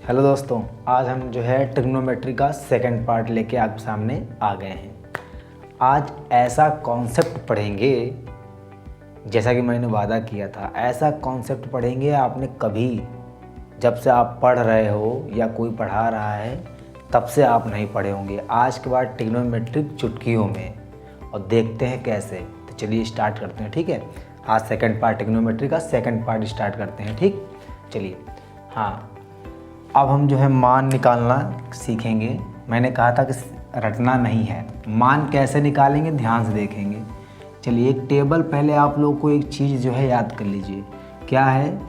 Hello दोस्तों, आज हम जो है ट्रिग्नोमेट्री का सेकंड पार्ट लेके आप सामने आ गए हैं। आज ऐसा कॉन्सेप्ट पढ़ेंगे जैसा कि मैंने वादा किया था। ऐसा कॉन्सेप्ट पढ़ेंगे आपने कभी, जब से आप पढ़ रहे हो या कोई पढ़ा रहा है तब से आप नहीं पढ़े होंगे। आज के बाद ट्रिग्नोमेट्रिक चुटकियों में, और देखते हैं कैसे। तो चलिए स्टार्ट करते हैं, ठीक है। आज सेकंड पार्ट ट्रिग्नोमेट्री का सेकंड पार्ट स्टार्ट करते हैं, ठीक। चलिए, हाँ, अब हम जो है मान निकालना सीखेंगे। मैंने कहा था कि रटना नहीं है। मान कैसे निकालेंगे ध्यान से देखेंगे। चलिए, एक टेबल, पहले आप लोग को एक चीज़ जो है याद कर लीजिए। क्या है,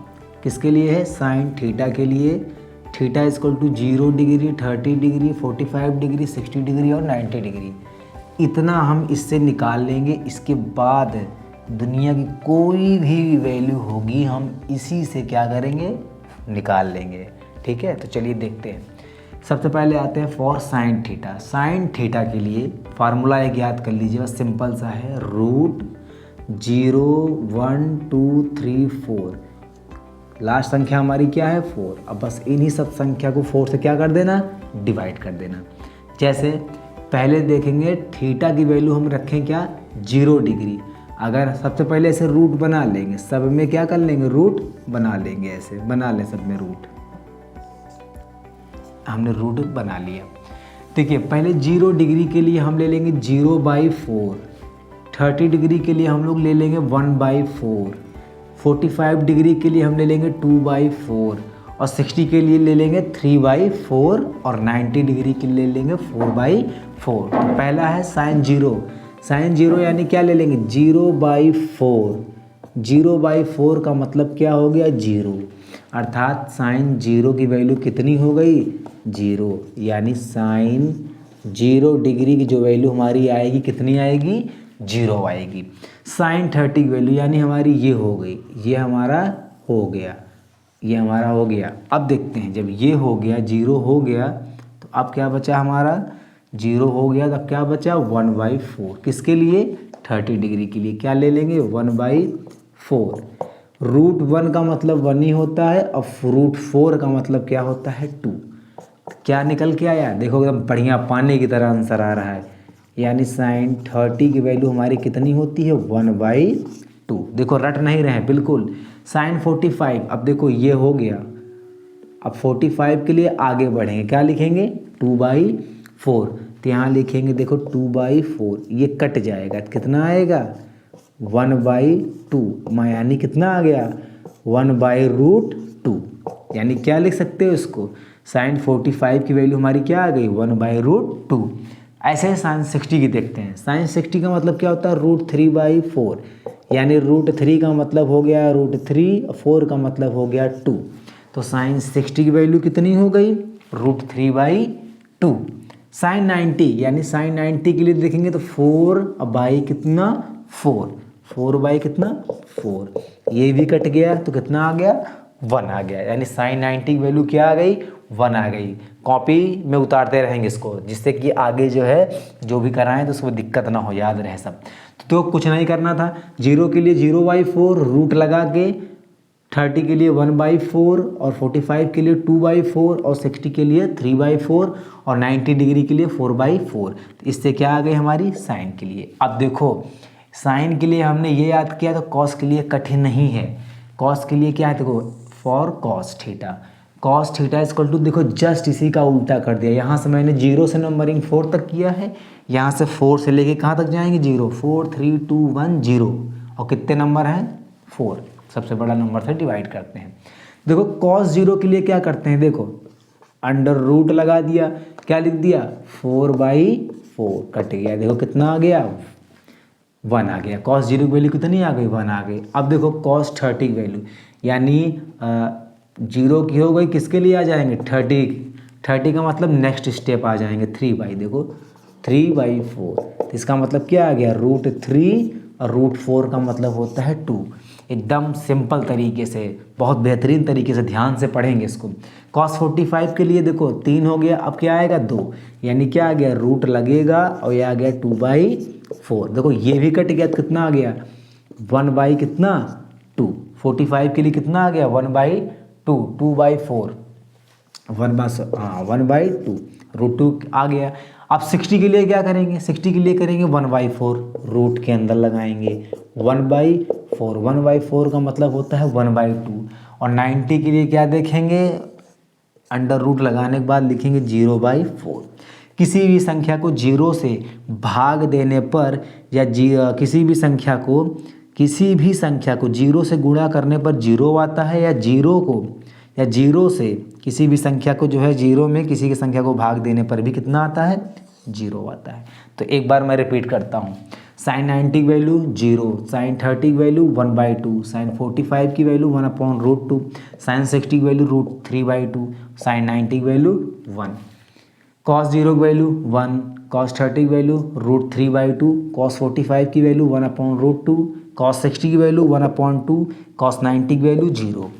किसके लिए है? साइन थीटा के लिए। Theta equal to 0 degree, 30 degree, 45 degree, 60 degree और 90 डिग्री। इतना हम इससे निकाल लेंगे। इसके बाद दुनिया की कोई भी वैल्यू होगी हम इसी से क्या करेंगे, निकाल लेंगे, ठीक है। तो चलिए देखते हैं। सबसे पहले आते हैं for sine theta. Sign theta के लिए फार्मूला एक याद कर लीजिए, बस सिंपल सा है, √0 1 2 3 4। लास्ट संख्या हमारी क्या है? 4। अब बस इन्हीं सब संख्या को 4 से क्या कर देना, डिवाइड कर देना। जैसे पहले देखेंगे थीटा की वैल्यू हम रखें क्या, 0 डिग्री। अगर सबसे पहले ऐसे रूट बना लेंगे, सब में क्या कर लेंगे, रूट बना लेंगे। ऐसे बना लें सब में रूट, हमने रूट बना लिया। देखिए, पहले 0 डिग्री के लिए हम ले लेंगे 0/4, 30 डिग्री के लिए हम लोग ले लेंगे 1/4, 45 डिग्री के लिए हम ले लेंगे 2/4 और 60 के लिए ले लेंगे 3/4 और 90 डिग्री के लिए ले लेंगे 4/4। तो पहला है साइन 0। साइन 0 यानी क्या ले लेंगे, 0/4। 0/4 का मतलब क्या हो गया, 0। अर्थात साइन 0 की वैल्यू कितनी हो गई, 0। यानी साइन 0 डिग्री की जो वैल्यू हमारी आएगी कितनी आएगी, 0 आएगी। साइन 30 की वैल्यू यानी हमारी ये हो गई, ये हमारा हो गया, ये हमारा हो गया। अब देखते हैं, जब ये हो गया, 0 हो गया, तो अब क्या बचा हमारा, 0 हो गया तो क्या बचा, 1/4। किसके लिए, 30 डिग्री के लिए क्या ले लेंगे, 1/4। √1 का मतलब 1 ही होता है और √4 का मतलब क्या होता है, 2। क्या निकल के आया, देखो एकदम बढ़िया पानी की तरह आंसर आ रहा है। यानी साइन 30 की वैल्यू हमारी कितनी होती है, 1/2। देखो रट नहीं रहे बिल्कुल। साइन 45, अब देखो ये हो गया, अब 45 के लिए आगे बढ़ेंगे, क्या लिखेंगे, 2/4। तो यहाँ लिखेंगे देखो 2/4, ये कट जाएगा, कितना आएगा, 1/2। यानी कितना आ गया, 1/√2। यानी क्या लिख सकते हो इसको, साइन 45 की वैल्यू हमारी क्या आ गई, 1/√2। ऐसे ही साइन 60 की देखते हैं। साइन 60 का मतलब क्या होता है, √3/4। यानी √3 का मतलब हो गया √3, 4 का मतलब हो गया 2। तो साइन 60 की वैल्यू कितनी हो गई, √3/2। साइन 90, यानी साइन 90 के लिए देखेंगे तो 4/, कितना, 4 कितना, 4। ये भी कट गया तो कितना आ गया, 1 आ गया। यानी साइन 90 की वैल्यू क्या आ गई, 1 आ गई। कॉपी में उतारते रहेंगे इसको, जिससे कि आगे जो है जो भी कराएं तो उसको दिक्कत ना हो, याद रहे सब। तो कुछ नहीं करना था, 0 के लिए 0/4 रूट लगा के, 30 के लिए 1/4 और 45 के लिए 2/4 और 60 के लिए 3/4 और 90 डिग्री के लिए 4/4। तो इससे क्या आ गई हमारी, साइन के लिए। अब देखो, साइन के लिए हमने ये याद किया, तो कॉस के लिए कठिन नहीं है। कॉस के लिए क्या है, देखो for cos theta. Cos theta equal to, देखो जस्ट इसी का उल्टा कर दिया। यहाँ से मैंने 0 से नंबरिंग 4 तक किया है, यहाँ से 4 से लेके कहाँ तक जाएंगे, 0, 4 3 2 1 0। और कितने नंबर हैं, 4। सबसे बड़ा नंबर से डिवाइड करते हैं। देखो कॉस 0 के लिए क्या करते हैं, देखो अंडर रूट लगा दिया, क्या लिख दिया, 4/4, कट गया। देखो कितना आ गया, 1 आ गया। कॉस 0 की वैल्यू कितनी आ गई, 1 आ गई। अब देखो कॉस 30 की वैल्यू, यानी 0 की हो गई, किसके लिए आ जाएंगे, 30 का मतलब नेक्स्ट स्टेप आ जाएंगे, 3/, देखो 3/4। तो इसका मतलब क्या आ गया, √3 और √4 का मतलब होता है 2। एकदम सिंपल तरीके से, बहुत बेहतरीन तरीके से ध्यान से पढ़ेंगे इसको। कॉस 45 के लिए देखो 3 हो गया, अब क्या आएगा, 2। यानी क्या आ गया, रूट लगेगा और ये आ गया 2/4। देखो ये भी कट गया तो कितना आ गया, 1/ कितना, 2। 45 के लिए कितना आ गया, 1/2, 2/4। 1/2 √2 आ गया। अब 60 के लिए क्या करेंगे, 60 के लिए करेंगे 1/4 रूट के अंदर लगाएंगे 1/4 का मतलब होता है 1/2। और 90 के लिए क्या देखेंगे, अंडर रूट लगाने के बाद लिखेंगे 0/4। किसी भी संख्या को 0 से भाग देने पर या किसी भी संख्या को 0 से गुणा करने पर 0 आता है, या 0 से किसी भी संख्या को जो है 0 में किसी की संख्या को भाग देने पर भी कितना आता है, 0 आता है। तो एक बार मैं रिपीट करता हूँ, sin 90 की वैल्यू 0, sin 30 की वैल्यू 1/2, sin 45 की वैल्यू 1/√2, sin 60 की वैल्यू √3/2, sin 90 की वैल्यू 1, cos 0 की वैल्यू 1, cos 30 की वैल्यू √3/2, cos 45 की वैल्यू 1/√2, cos 60 की वैल्यू 1/2, cos 90 की वैल्यू 0।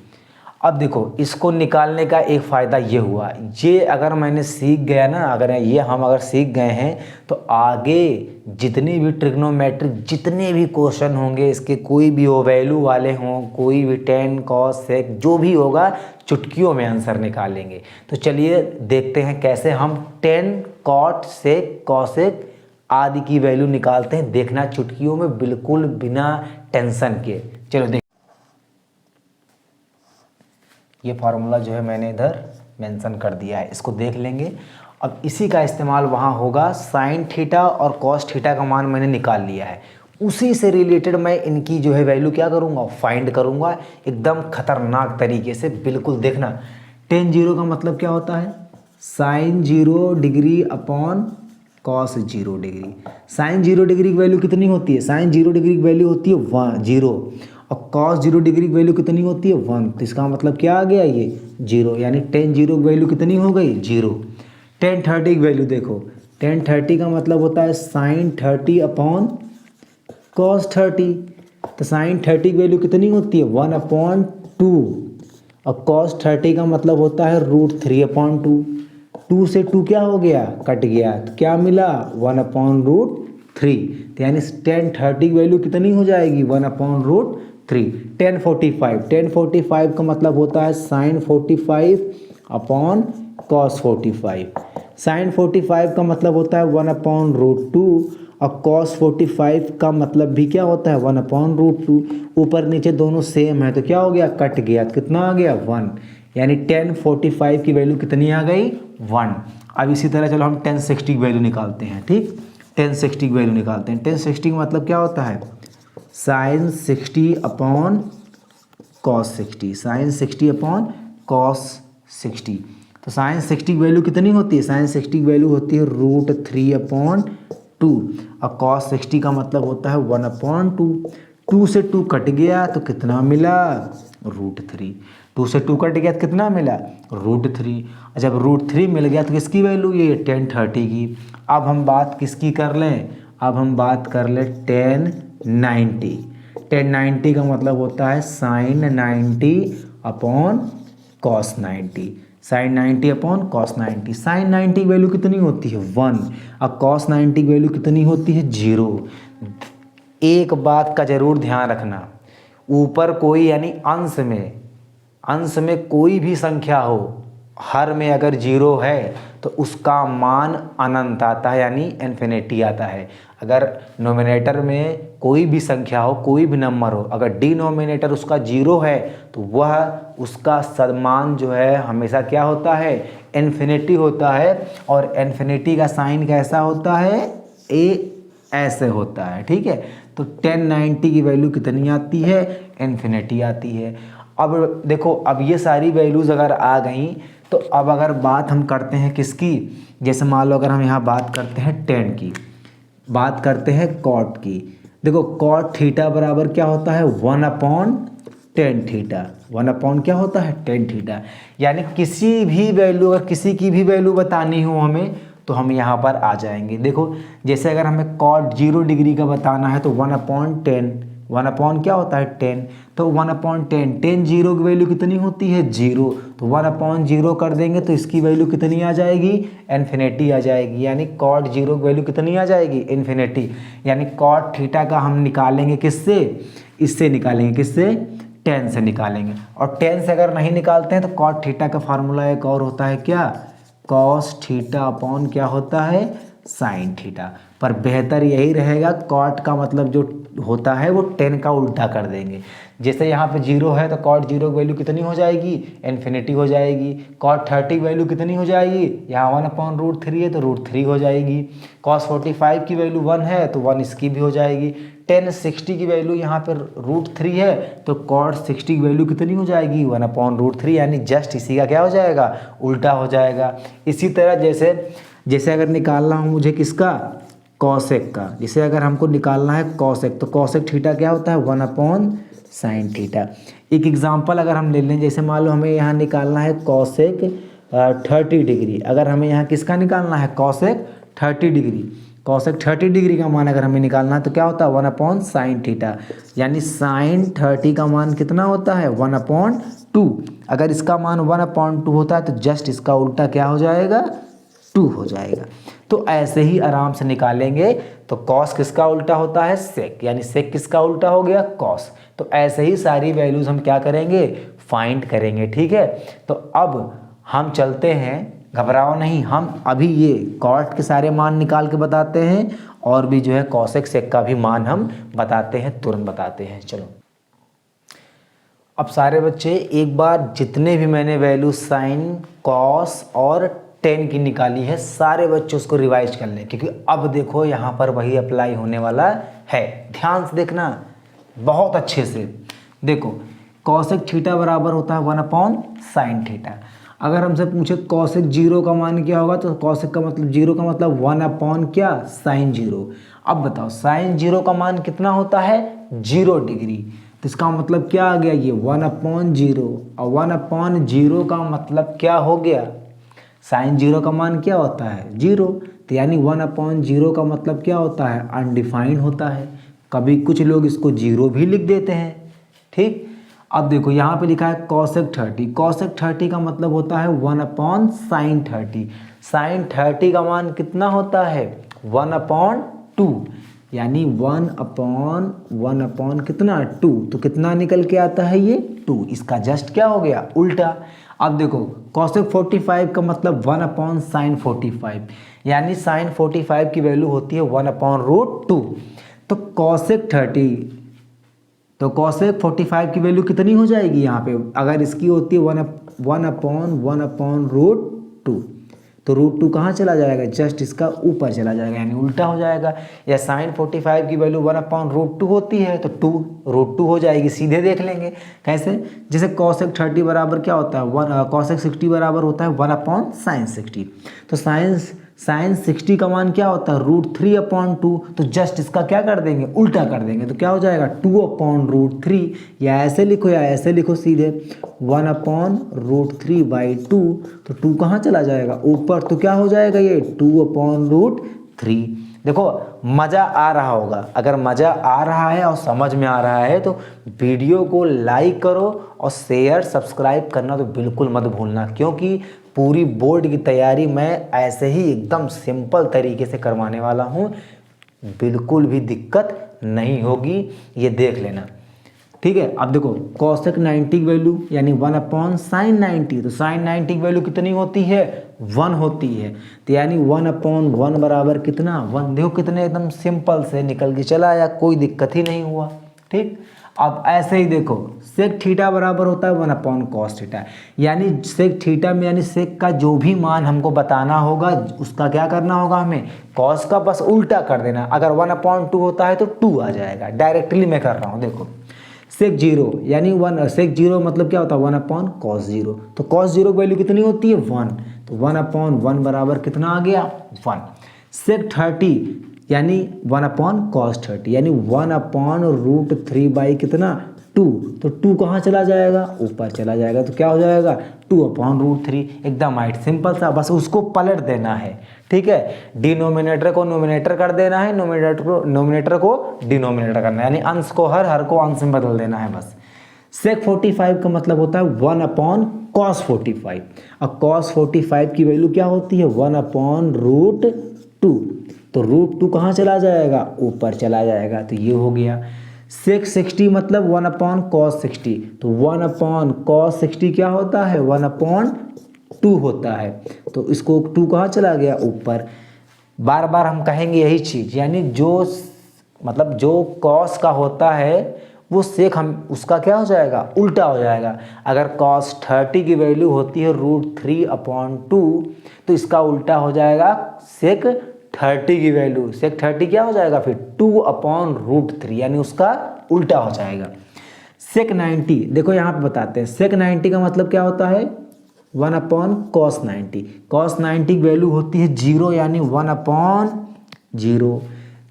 अब देखो इसको निकालने का एक फ़ायदा ये हुआ, ये अगर मैंने सीख गया ना, अगर सीख गए हैं तो आगे जितनी भी ट्रिग्नोमेट्रिक जितने भी क्वेश्चन होंगे, इसके कोई भी हो वैल्यू वाले हों, कोई भी tan cos sec जो भी होगा, चुटकियों में आंसर निकालेंगे। तो चलिए देखते हैं कैसे हम tan cot sec cosec आदि की वैल्यू निकालते हैं, देखना चुटकियों में बिल्कुल बिना टेंशन के। चलो देख, ये फार्मूला जो है मैंने इधर मेंशन कर दिया है, इसको देख लेंगे। अब इसी का इस्तेमाल वहाँ होगा, साइन थीटा और कॉस थीटा का मान मैंने निकाल लिया है, उसी से रिलेटेड मैं इनकी जो है वैल्यू क्या करूँगा, फाइंड करूँगा एकदम खतरनाक तरीके से। बिल्कुल देखना, tan 0 का मतलब क्या होता है, sine 0 degree upon cos 0 degree. Sine 0 degree की वैल्यू कितनी होती है, साइन 0 डिग्री की वैल्यू होती है 0, और कॉस 0 डिग्री की वैल्यू कितनी होती है 1। तो इसका मतलब क्या आ गया, ये 0, यानी tan 0 की वैल्यू कितनी हो गई, 0। tan 30 की वैल्यू देखो, tan 30 का मतलब होता है साइन 30 अपॉन कॉस 30। तो साइन 30 की वैल्यू कितनी होती है 1/2, और कॉस 30 का मतलब होता है √3/2। 2 से 2 क्या हो गया, कट गया, तो क्या मिला 1/√3। तो यानी tan 30 की वैल्यू कितनी हो जाएगी 1/√3। tan 45 का मतलब होता है साइन 45 अपॉन कॉस 45। साइन 45 का मतलब होता है 1/√2, और cos 45 का मतलब भी क्या होता है 1/√2। ऊपर नीचे दोनों सेम है तो क्या हो गया, कट गया, तो कितना आ गया 1, यानी tan 45 की वैल्यू कितनी आ गई 1। अब इसी तरह चलो हम tan 60 की वैल्यू निकालते हैं, ठीक, tan 60 की वैल्यू निकालते हैं। tan 60 का मतलब क्या होता है, sine 60 upon cos 60, sine 60 upon cos 60। तो साइन 60 की वैल्यू कितनी होती है, साइन 60 की वैल्यू होती है √3/2, और कॉस 60 का मतलब होता है 1/2। 2 से 2 कट गया तो कितना मिला, √3। 2 से 2 कट गया तो कितना मिला, √3। जब √3 मिल गया तो किसकी वैल्यू, ये tan 30 की। अब हम बात किसकी कर लें, अब हम बात कर लें tan 90। tan 90 का मतलब होता है sine 90 upon cos 90, sine 90 upon cos 90। Sine 90 की वैल्यू कितनी होती है 1, और कॉस 90 की वैल्यू कितनी होती है 0। एक बात का ज़रूर ध्यान रखना, ऊपर कोई यानी अंश में कोई भी संख्या हो, हर में अगर 0 है तो उसका मान अनंत आता है, यानी इन्फिनिटी आता है। अगर नोमिनेटर में कोई भी संख्या हो, कोई भी नंबर हो, अगर डिनोमिनेटर उसका 0 है तो वह उसका सदमान जो है हमेशा क्या होता है, इन्फिनिटी होता है। और इन्फिनिटी का साइन कैसा होता है, ए ऐसे होता है, ठीक है। तो tan 90 की वैल्यू कितनी आती है, इन्फिनिटी आती है। अब देखो, अब ये सारी वैल्यूज़ अगर आ गई तो अब अगर बात हम करते हैं किसकी, जैसे मान लो अगर हम यहाँ बात करते हैं tan की, बात करते हैं cot की। देखो cot थीटा बराबर क्या होता है 1/tan थीटा, 1 क्या होता है tan थीटा। यानी किसी भी वैल्यू, अगर किसी की भी वैल्यू बतानी हो हमें तो हम यहाँ पर आ जाएंगे। देखो जैसे अगर हमें cot 0 डिग्री का बताना है तो 1/10, 1 क्या होता है 10, तो 1/10, tan 0 की वैल्यू कितनी होती है 0, तो 1/0 कर देंगे तो इसकी वैल्यू कितनी आ जाएगी, इन्फिनिटी आ जाएगी। यानी cot 0 की वैल्यू कितनी आ जाएगी, इन्फिनिटी। यानी cot थीटा का हम निकालेंगे किससे, इससे निकालेंगे, किससे, 10 से निकालेंगे, और 10 से अगर नहीं निकालते हैं तो कॉट थीटा का फार्मूला एक और होता है क्या, कॉस थीटा अपॉन क्या होता है, साइन थीटा। पर बेहतर यही रहेगा, कॉट का मतलब जो होता है वो 10 का उल्टा कर देंगे। जैसे यहाँ पे 0 है तो कॉट 0 की वैल्यू कितनी हो जाएगी, इन्फिनिटी हो जाएगी। कॉट 30 की वैल्यू कितनी हो जाएगी, यहाँ 1/√3 है तो √3 हो जाएगी। कॉस 45 की वैल्यू 1 है तो 1 इसकी भी हो जाएगी। टेन 60 की वैल्यू यहाँ पर √3 है तो कॉट 60 की वैल्यू कितनी हो जाएगी, 1/√3, यानी जस्ट इसी का क्या हो जाएगा, उल्टा हो जाएगा। इसी तरह जैसे अगर निकालना हो मुझे किसका, कॉसेक का, जैसे अगर हमको निकालना है कॉसेक, तो कॉसेक थीटा क्या होता है, 1/sin थीटा। एक एग्जांपल अगर हम ले लें, जैसे मान लो हमें यहाँ निकालना है कॉसेक 30 डिग्री, अगर हमें यहाँ किसका निकालना है, कॉसेक 30 डिग्री, कॉसेक 30 डिग्री का मान अगर हमें निकालना है तो क्या होता है, 1/sin थीटा, यानी साइन 30 का मान कितना होता है, 1/2। अगर इसका मान 1/2 होता है तो जस्ट इसका उल्टा क्या हो जाएगा, 2 हो जाएगा। तो ऐसे ही आराम से निकालेंगे। तो कॉस किसका उल्टा होता है, सेक, यानी सेक किसका उल्टा हो गया, कॉस। तो ऐसे ही सारी वैल्यूज हम क्या करेंगे, फाइंड करेंगे, ठीक है। तो अब हम चलते हैं, घबराओ नहीं, हम अभी ये कॉट के सारे मान निकाल के बताते हैं, और भी जो है कॉसेक सेक का भी मान हम बताते हैं, तुरंत बताते हैं। चलो अब सारे बच्चे एक बार जितने भी मैंने वैल्यू साइन, कॉस और 10 की निकाली है, सारे बच्चे उसको रिवाइज कर लें, क्योंकि अब देखो यहाँ पर वही अप्लाई होने वाला है। ध्यान से देखना बहुत अच्छे से। देखो कॉसेक थीटा बराबर होता है 1/sin थीटा। अगर हमसे पूछे कॉसेक 0 का मान क्या होगा, तो कॉसेक का मतलब 0 का मतलब 1/ क्या, sin 0। अब बताओ sin 0 का मान कितना होता है, 0 डिग्री। तो इसका मतलब क्या आ गया, ये 1/0, और 1/0 का मतलब क्या हो गया, साइन 0 का मान क्या होता है, 0। तो यानी 1/0 का मतलब क्या होता है, अनडिफाइंड होता है। कभी कुछ लोग इसको 0 भी लिख देते हैं, ठीक। अब देखो यहाँ पे लिखा है कॉसेक 30, कॉसेक 30 का मतलब होता है 1/sin 30। साइन 30 का मान कितना होता है, 1/2, यानी 1/1 कितना, 2। तो कितना निकल के आता है, ये 2। इसका जस्ट क्या हो गया, उल्टा। अब देखो कॉसेक 45 का मतलब 1/sin 45, यानी साइन 45 की वैल्यू होती है 1/√2। तो कॉसेक 45 की वैल्यू कितनी हो जाएगी यहाँ पे, अगर इसकी होती है 1/1/√2, तो √2 कहाँ चला जाएगा, जस्ट इसका ऊपर चला जाएगा, यानी उल्टा हो जाएगा। या साइन 45 की वैल्यू 1/√2 होती है तो 2√2 हो जाएगी। सीधे देख लेंगे कैसे, जैसे कॉसेक 30 बराबर क्या होता है, कॉसेक 60 बराबर होता है 1/sin 60। तो साइन 60 का मान क्या होता है, √3/2। तो जस्ट इसका क्या कर देंगे, उल्टा कर देंगे, तो क्या हो जाएगा 2/√3। या ऐसे लिखो या ऐसे लिखो सीधे, 1/√3/2। तो 2 कहाँ चला जाएगा, ऊपर, तो क्या हो जाएगा ये 2/√3। देखो मज़ा आ रहा होगा, अगर मज़ा आ रहा है और समझ में आ रहा है तो वीडियो को लाइक करो और शेयर सब्सक्राइब करना तो बिल्कुल मत भूलना, क्योंकि पूरी बोर्ड की तैयारी मैं ऐसे ही एकदम सिंपल तरीके से करवाने वाला हूँ, बिल्कुल भी दिक्कत नहीं होगी, ये देख लेना, ठीक है। अब देखो कॉसेक 90 की वैल्यू यानी 1/sin 90, तो साइन 90 की वैल्यू कितनी होती है, 1 होती है। तो यानी 1/1 बराबर कितना, 1। देखो कितने एकदम सिंपल से निकल के चला आया, कोई दिक्कत ही नहीं हुआ, ठीक। अब ऐसे ही देखो सेक थीटा बराबर होता है 1/cos थीटा, यानी सेक थीटा में यानी सेक का जो भी मान हमको बताना होगा उसका क्या करना होगा, हमें कॉस का बस उल्टा कर देना। अगर 1/2 होता है तो 2 आ जाएगा, डायरेक्टली मैं कर रहा हूँ। देखो सेक 0 यानी 1, सेक 0 मतलब क्या होता है 1/cos 0। तो cos 0 की वैल्यू कितनी होती है, 1। तो 1/1 बराबर कितना आ गया, 1। सेक 30 यानी 1/cos 30, यानी 1/√3 कितना, 2। तो 2 कहाँ चला जाएगा, ऊपर चला जाएगा, तो क्या हो जाएगा 2/√3। एकदम हाइट सिंपल सा, बस उसको पलट देना है, ठीक है। डिनोमिनेटर को नोमिनेटर कर देना है, नोमिनेटर को डिनोमिनेटर करना है, यानी अंश को हर को अंश में बदल देना है बस। सेक 45 का मतलब होता है 1/cos 45। अब cos 45 की वैल्यू क्या होती है, 1/√2। तो √2 कहाँ चला जाएगा, ऊपर चला जाएगा, तो ये हो गया। सेक 60 मतलब 1 अपॉन कॉस 60, तो 1 अपॉन कॉस 60 क्या होता है 1 अपॉन 2 होता है। तो इसको 2 कहाँ चला गया ऊपर। बार बार हम कहेंगे यही चीज़, यानी जो मतलब जो कॉस का होता है वो सेक हम उसका क्या हो जाएगा उल्टा हो जाएगा। अगर cos 30 की वैल्यू होती है √3 अपॉन 2 तो इसका उल्टा हो जाएगा सेक 30 की वैल्यू, सेक 30 क्या हो जाएगा फिर 2 अपॉन √3, यानी उसका उल्टा हो जाएगा। सेक 90 देखो यहाँ पे बताते हैं, सेक 90 का मतलब क्या होता है 1 अपॉन कॉस 90, कॉस 90 की वैल्यू होती है 0 यानी 1 अपॉन 0।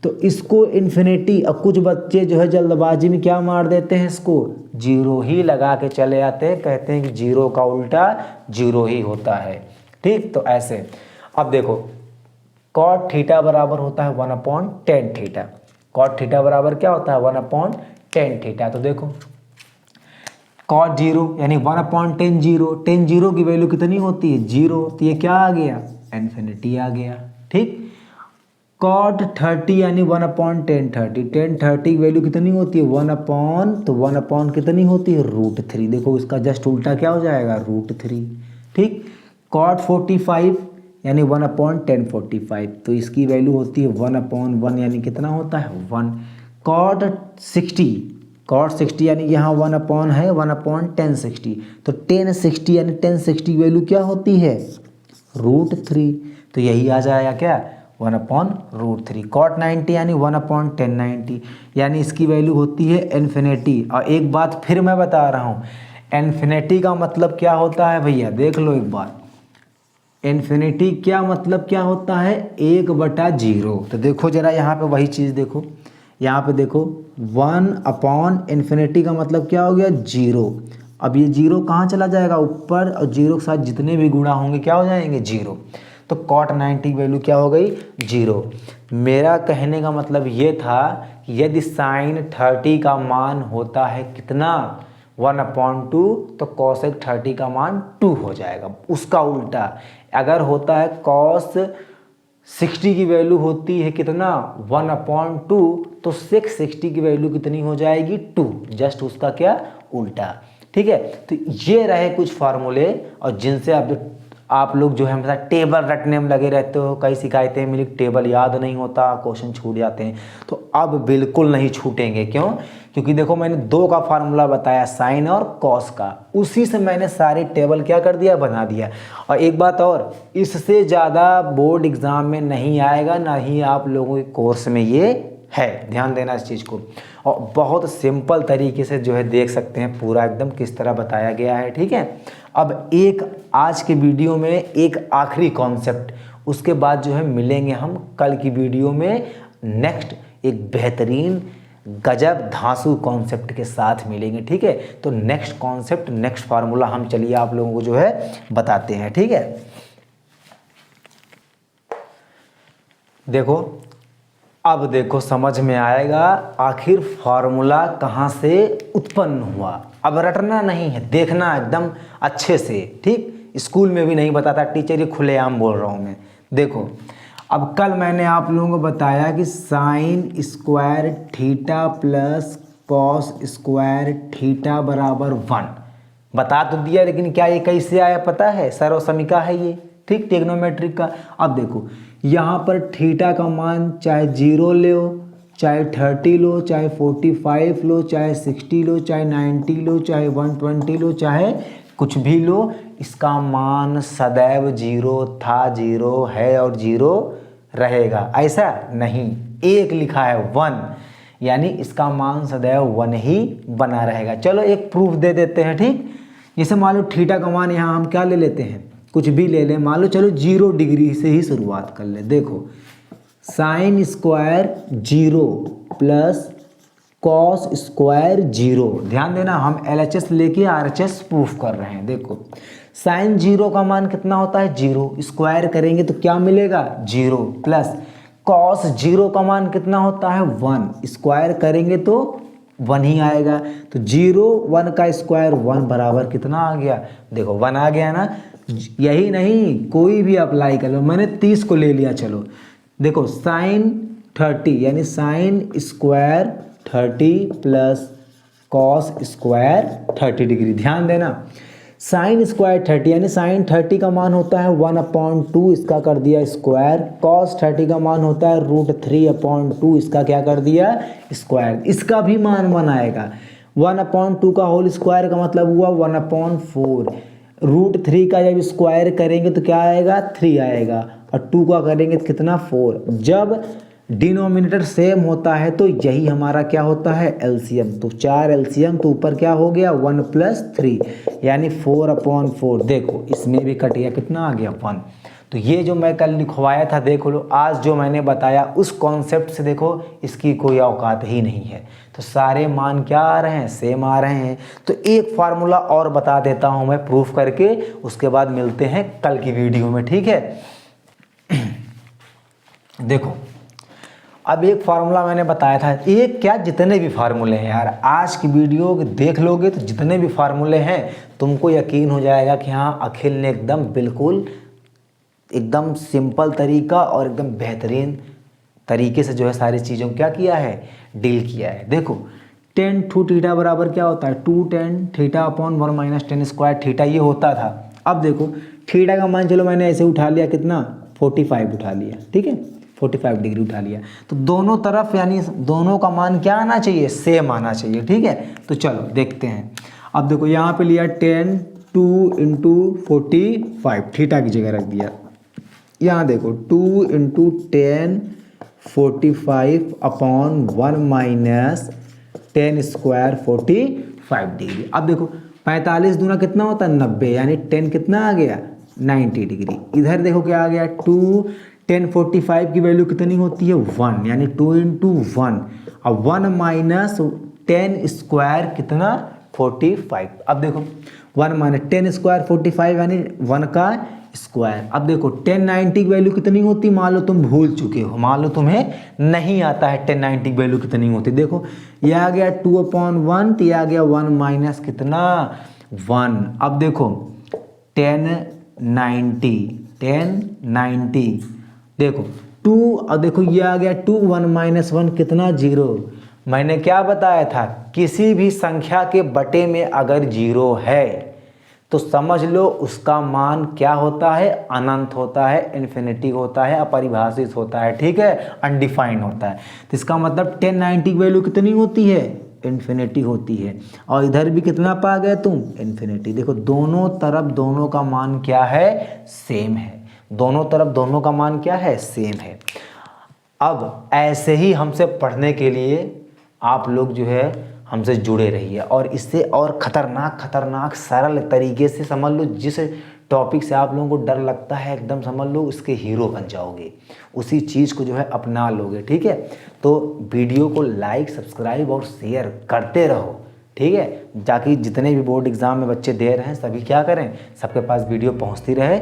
तो इसको इन्फिनिटी, अब कुछ बच्चे जो है जल्दबाजी में क्या मार देते हैं इसको 0 ही लगा के चले आते हैं, कहते हैं कि 0 का उल्टा 0 ही होता है। ठीक, तो ऐसे अब देखो कॉट थीटा बराबर होता है 1 upon tan theta, cot theta बराबर क्या होता है 1 अपॉन टेन थीटा। तो देखो कॉट 0 यानी 1 अपॉन टेन 0, टेन 0 की वैल्यू कितनी होती है 0, तो ये क्या आ गया इन्फिनिटी आ गया। ठीक, कॉट 30 यानी 1 अपॉन टेन 30, टेन 30 की वैल्यू कितनी होती है 1 अपॉन, तो 1 अपॉन कितनी होती है √3, देखो इसका जस्ट उल्टा क्या हो जाएगा √3। ठीक, कॉट 45 यानी 1 अपॉन टेन 45, तो इसकी वैल्यू होती है 1 अपॉन 1 यानी कितना होता है 1। कॉट 60, कॉट 60 यानी यहाँ 1 अपॉन है 1 अपॉन टेन 60, तो टेन 60 यानी टेन 60 की वैल्यू क्या होती है √3, तो यही आ जाएगा क्या 1 अपॉन √3। कॉट 90 यानी 1 अपॉन टेन 90, यानी इसकी वैल्यू होती है इन्फिनिटी। और एक बात फिर मैं बता रहा हूँ, इन्फिनिटी का मतलब क्या होता है भैया देख लो एक बार, इन्फिनिटी क्या मतलब क्या होता है 1/0। तो देखो जरा यहाँ पे वही चीज़ देखो, यहाँ पे देखो 1 अपॉन इन्फिनिटी का मतलब क्या हो गया 0। अब ये 0 कहाँ चला जाएगा ऊपर, और 0 के साथ जितने भी गुणा होंगे क्या हो जाएंगे 0, तो कॉट 90 की वैल्यू क्या हो गई 0। मेरा कहने का मतलब ये था कि यदि साइन 30 का मान होता है कितना 1 अपॉन 2, तो कॉसेक 30 का मान 2 हो जाएगा। उसका उल्टा अगर होता है कॉस 60 की वैल्यू होती है कितना 1 अपॉन 2, तो सेक 60 की वैल्यू कितनी हो जाएगी 2, जस्ट उसका क्या उल्टा। ठीक है, तो ये रहे कुछ फार्मूले, और जिनसे आप लोग जो है हमेशा टेबल रटने में लगे रहते हो, कई शिकायतें मिली टेबल याद नहीं होता, क्वेश्चन छूट जाते हैं, तो अब बिल्कुल नहीं छूटेंगे। क्यों? क्योंकि देखो मैंने 2 का फार्मूला बताया साइन और कॉस का, उसी से मैंने सारे टेबल क्या कर दिया बना दिया। और एक बात और, इससे ज़्यादा बोर्ड एग्ज़ाम में नहीं आएगा, ना ही आप लोगों के कोर्स में ये है, ध्यान देना इस चीज़ को। और बहुत सिंपल तरीके से जो है देख सकते हैं पूरा एकदम किस तरह बताया गया है। ठीक है, अब एक आज के वीडियो में एक आखिरी कॉन्सेप्ट, उसके बाद जो है मिलेंगे हम कल की वीडियो में नेक्स्ट एक बेहतरीन गजब धांसू कॉन्सेप्ट के साथ मिलेंगे। ठीक है, तो नेक्स्ट कॉन्सेप्ट नेक्स्ट फार्मूला हम चलिए आप लोगों को जो है बताते हैं। ठीक है, देखो अब देखो समझ में आएगा आखिर फार्मूला कहाँ से उत्पन्न हुआ। अब रटना नहीं है, देखना एकदम अच्छे से। ठीक, स्कूल में भी नहीं बताता टीचर, ये खुलेआम बोल रहा हूँ मैं। देखो अब कल मैंने आप लोगों को बताया कि sine square theta plus cos square theta बराबर 1 बता तो दिया, लेकिन क्या ये कैसे आया पता है, सर्वसमीका है ये। ठीक, ट्रिग्नोमेट्रिक का। अब देखो यहाँ पर थीटा का मान चाहे 0 लो, चाहे 30 लो, चाहे 45 लो, चाहे 60 लो, चाहे 90 लो, चाहे 120 लो, चाहे कुछ भी लो, इसका मान सदैव 0 था, 0 है और 0 रहेगा। ऐसा नहीं, 1 लिखा है 1, यानी इसका मान सदैव 1 ही बना रहेगा। चलो एक प्रूफ दे देते हैं। ठीक, जैसे मान लो थीटा का मान यहाँ हम क्या ले लेते हैं, कुछ भी ले लें, मान लो चलो 0 डिग्री से ही शुरुआत कर ले। देखो sine square 0 plus cos square 0, ध्यान देना हम LHS लेके RHS प्रूफ कर रहे हैं। देखो साइन 0 का मान कितना होता है 0, स्क्वायर करेंगे तो क्या मिलेगा 0, प्लस कॉस 0 का मान कितना होता है 1, स्क्वायर करेंगे तो 1 ही आएगा। तो 0 1 का स्क्वायर 1 बराबर कितना आ गया, देखो 1 आ गया ना। यही नहीं, कोई भी अप्लाई कर लो, मैंने 30 को ले लिया। चलो देखो साइन 30 यानी sine square 30 plus cos square 30 degree. ध्यान देना, साइन स्क्वायर 30 यानी साइन 30 का मान होता है 1/2, इसका कर दिया स्क्वायर। कॉस 30 का मान होता है √3/2, इसका क्या कर दिया स्क्वायर। इसका भी मान 1 आएगा। 1/2 का होल स्क्वायर का मतलब हुआ 1/4। √3 का जब स्क्वायर करेंगे तो क्या आएगा 3 आएगा, और 2 का करेंगे तो कितना 4। जब डिनोमिनेटर सेम होता है तो यही हमारा क्या होता है एलसीएम। तो 4 एलसीएम तो ऊपर क्या हो गया 1 + 3 यानी 4/4। देखो इसमें भी कट गया, कितना आ गया 1। तो ये जो मैं कल लिखवाया था देख लो, आज जो मैंने बताया उस कॉन्सेप्ट से देखो इसकी कोई औकात ही नहीं है। तो सारे मान क्या आ रहे हैं सेम आ रहे हैं। तो एक फार्मूला और बता देता हूँ मैं प्रूफ करके, उसके बाद मिलते हैं कल की वीडियो में, ठीक है। देखो अब एक फार्मूला मैंने बताया था, एक क्या जितने भी फार्मूले हैं यार, आज की वीडियो देख लोगे तो जितने भी फार्मूले हैं तुमको यकीन हो जाएगा कि हाँ अखिल ने बिल्कुल एकदम सिंपल तरीका और एकदम बेहतरीन तरीके से जो है सारी चीज़ों को क्या किया है डील किया है। देखो tan 2θ बराबर क्या होता है 2 tan θ/1 - tan स्क्वायर थीटा, ये होता था। अब देखो थीटा का मान चलो मैंने ऐसे उठा लिया, कितना 45 उठा लिया, ठीक है 45 डिग्री उठा लिया। तो दोनों तरफ यानी दोनों का मान क्या आना चाहिए सेम आना चाहिए, ठीक है। तो चलो देखते हैं। अब देखो यहाँ पे लिया tan 2 × 45 थीटा की जगह रख दिया। यहाँ देखो 2 × tan 45/1 - tan स्क्वायर 45 डिग्री। अब देखो 45 दूना कितना होता है 90, यानी tan कितना आ गया 90 डिग्री। इधर देखो क्या आ गया 2 tan 45 की वैल्यू कितनी होती है 1, यानी 2 × 1। अब 1 - tan स्क्वायर कितना 45। अब देखो 1 - tan स्क्वायर 45 यानी 1 का स्क्वायर। अब देखो tan 90 की वैल्यू कितनी होती, मान लो तुम भूल चुके हो, मान लो तुम्हें नहीं आता है tan 90 की वैल्यू कितनी होती। देखो ये आ गया 2/1, तो ये आ गया 1 - कितना 1। अब देखो tan 90 देखो 2, अब देखो ये आ गया 2 1 - 1 कितना 0। मैंने क्या बताया था, किसी भी संख्या के बटे में अगर 0 है तो समझ लो उसका मान क्या होता है अनंत होता है, इन्फिनिटी होता है, अपरिभाषित होता है, ठीक है अनडिफाइंड होता है। तो इसका मतलब tan 90 की वैल्यू कितनी होती है इन्फिनिटी होती है। और इधर भी कितना पा गए तुम इन्फिनिटी। देखो दोनों तरफ दोनों का मान क्या है सेम है, दोनों तरफ दोनों का मान क्या है सेम है। अब ऐसे ही हमसे पढ़ने के लिए आप लोग जो है हमसे जुड़े रहिए, और इससे और खतरनाक सरल तरीके से समझ लो, जिस टॉपिक से आप लोगों को डर लगता है एकदम समझ लो उसके हीरो बन जाओगे, उसी चीज़ को जो है अपना लोगे, ठीक है। तो वीडियो को लाइक सब्सक्राइब और शेयर करते रहो, ठीक है, ताकि जितने भी बोर्ड एग्जाम में बच्चे दे रहे हैं सभी क्या करें, सबके पास वीडियो पहुंचती रहे।